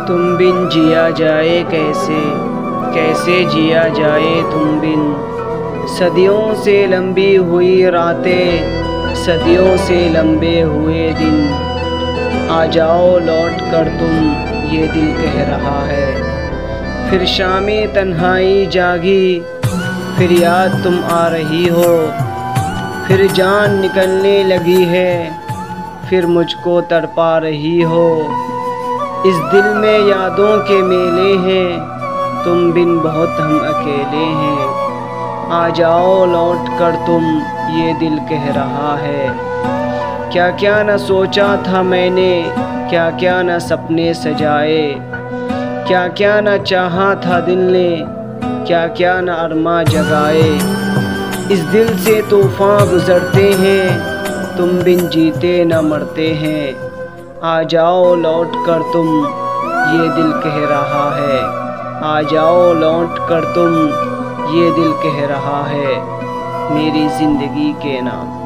तुम बिन जिया जाए कैसे, कैसे जिया जाए तुम बिन। सदियों से लंबी हुई रातें, सदियों से लंबे हुए दिन। आ जाओ लौट कर तुम, ये दिल कह रहा है। फिर शामें तन्हाई जागी, फिर याद तुम आ रही हो। फिर जान निकलने लगी है, फिर मुझको तड़पा रही हो। इस दिल में यादों के मेले हैं, तुम बिन बहुत हम अकेले हैं। आ जाओ लौट कर तुम, ये दिल कह रहा है। क्या क्या न सोचा था मैंने, क्या क्या न सपने सजाए। क्या क्या न चाहा था दिल ने, क्या क्या न अरमा जगाए। इस दिल से तूफ़ान गुज़रते हैं, तुम बिन जीते न मरते हैं। आ जाओ लौट कर तुम, ये दिल कह रहा है। आ जाओ लौट कर तुम, ये दिल कह रहा है, मेरी ज़िंदगी के नाम।